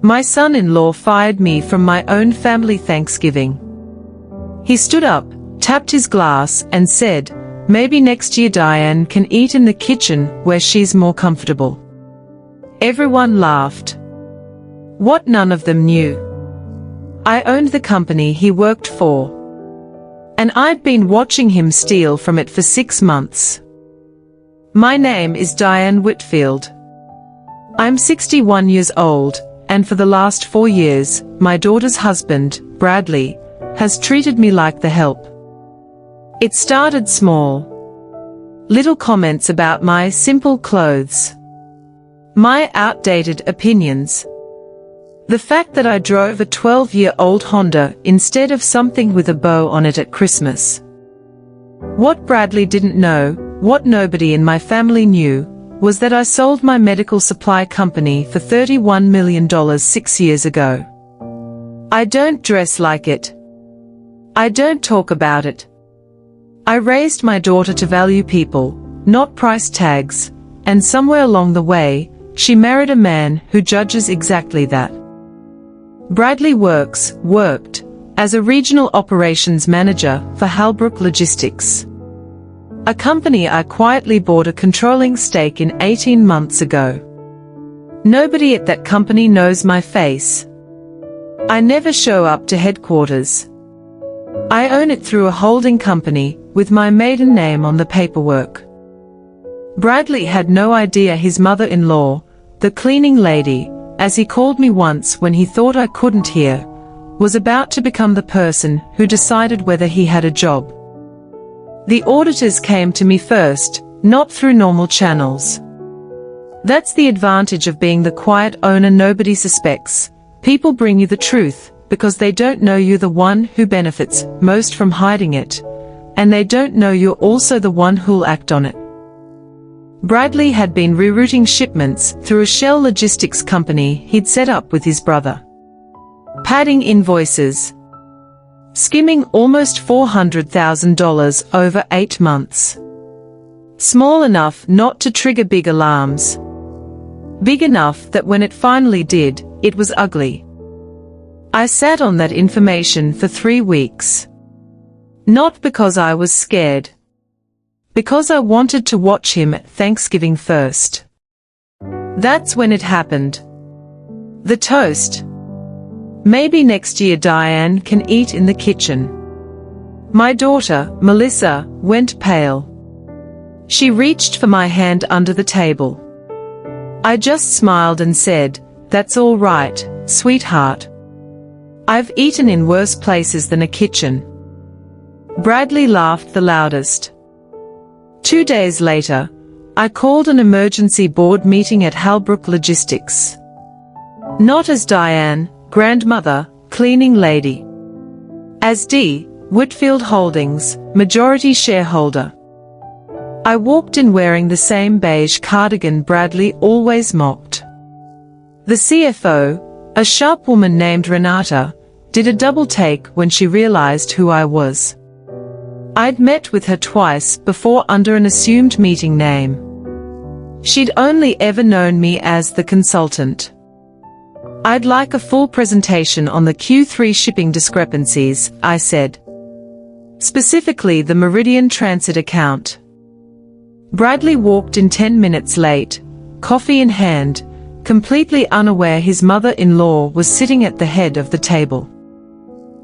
My son-in-law fired me from my own family Thanksgiving. He stood up, tapped his glass, and said, "Maybe next year Diane can eat in the kitchen where she's more comfortable." Everyone laughed. What none of them knew. I owned the company he worked for. And I'd been watching him steal from it for 6 months. My name is Diane Whitfield. I'm 61 years old, and for the last 4 years, my daughter's husband, Bradley, has treated me like the help. It started small. Little comments about my simple clothes. My outdated opinions. The fact that I drove a 12-year-old Honda instead of something with a bow on it at Christmas. What Bradley didn't know, what nobody in my family knew, was that I sold my medical supply company for $31 million 6 years ago. I don't dress like it. I don't talk about it. I raised my daughter to value people, not price tags, and somewhere along the way, she married a man who judges exactly that. Bradley worked as a regional operations manager for Halbrook Logistics, a company I quietly bought a controlling stake in 18 months ago. Nobody at that company knows my face. I never show up to headquarters. I own it through a holding company, with my maiden name on the paperwork. Bradley had no idea his mother-in-law, the cleaning lady, as he called me once when he thought I couldn't hear, was about to become the person who decided whether he had a job. The auditors came to me first, not through normal channels. That's the advantage of being the quiet owner nobody suspects. People bring you the truth, because they don't know you're the one who benefits most from hiding it, and they don't know you're also the one who'll act on it. Bradley had been rerouting shipments through a shell logistics company he'd set up with his brother. Padding invoices. Skimming almost $400,000 over 8 months. Small enough not to trigger big alarms. Big enough that when it finally did, it was ugly. I sat on that information for 3 weeks. Not because I was scared. Because I wanted to watch him at Thanksgiving first. That's when it happened. The toast. Maybe next year Diane can eat in the kitchen. My daughter, Melissa, went pale. She reached for my hand under the table. I just smiled and said, "That's all right, sweetheart. I've eaten in worse places than a kitchen." Bradley laughed the loudest. 2 days later, I called an emergency board meeting at Halbrook Logistics. Not as Diane, grandmother, cleaning lady. As D. Whitfield Holdings, majority shareholder. I walked in wearing the same beige cardigan Bradley always mocked. The CFO, a sharp woman named Renata, did a double take when she realized who I was. I'd met with her twice before under an assumed meeting name. She'd only ever known me as the consultant. "I'd like a full presentation on the Q3 shipping discrepancies," I said. "Specifically the Meridian Transit account." Bradley walked in 10 minutes late, coffee in hand, completely unaware his mother-in-law was sitting at the head of the table.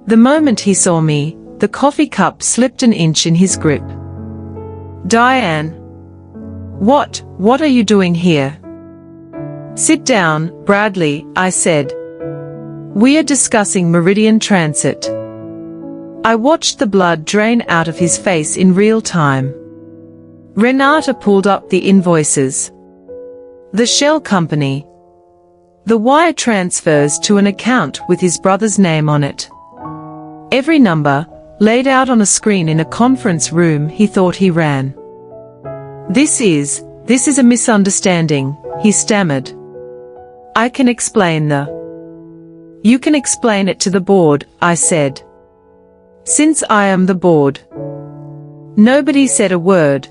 The moment he saw me, the coffee cup slipped an inch in his grip. "Diane. What are you doing here?" "Sit down, Bradley," I said. "We are discussing Meridian Transit." I watched the blood drain out of his face in real time. Renata pulled up the invoices. The shell company. The wire transfers to an account with his brother's name on it. Every number, laid out on a screen in a conference room he thought he ran. This is a misunderstanding," he stammered. "I can explain the..." "You can explain it to the board," I said. "Since I am the board." Nobody said a word.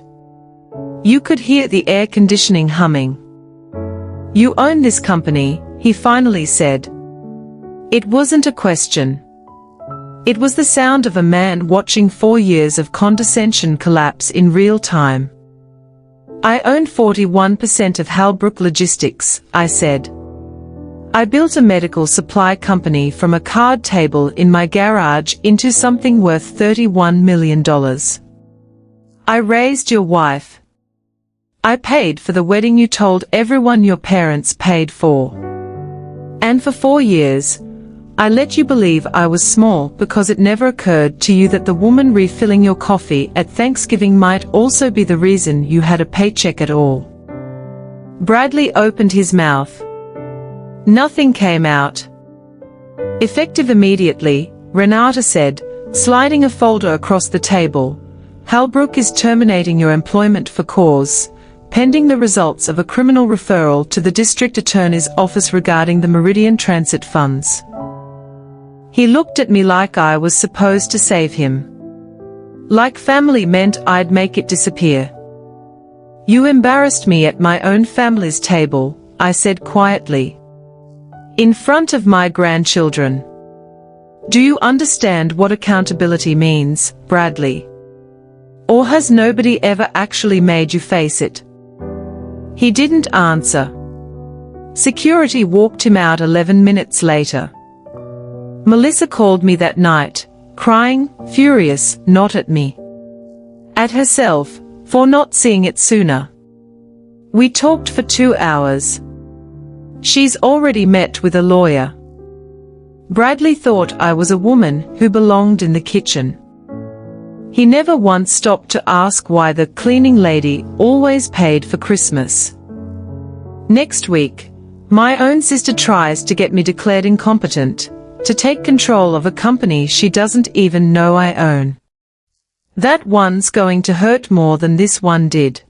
You could hear the air conditioning humming. "You own this company," he finally said. It wasn't a question. It was the sound of a man watching 4 years of condescension collapse in real time. I own 41% of Halbrook Logistics, I said. I built a medical supply company from a card table in my garage into something worth $31 million. I raised your wife. I paid for the wedding you told everyone your parents paid for. And for 4 years, I let you believe I was small because it never occurred to you that the woman refilling your coffee at Thanksgiving might also be the reason you had a paycheck at all. Bradley opened his mouth. Nothing came out. Effective immediately, Renata said, sliding a folder across the table. Halbrook is terminating your employment for cause, pending the results of a criminal referral to the district attorney's office regarding the Meridian Transit funds. He looked at me like I was supposed to save him. Like family meant I'd make it disappear. You embarrassed me at my own family's table, I said quietly. In front of my grandchildren. Do you understand what accountability means, Bradley? Or has nobody ever actually made you face it? He didn't answer. Security walked him out 11 minutes later. Melissa called me that night, crying, furious, not at me. At herself, for not seeing it sooner. We talked for 2 hours. She's already met with a lawyer. Bradley thought I was a woman who belonged in the kitchen. He never once stopped to ask why the cleaning lady always paid for Christmas. Next week, my own sister tries to get me declared incompetent, to take control of a company she doesn't even know I own. That one's going to hurt more than this one did.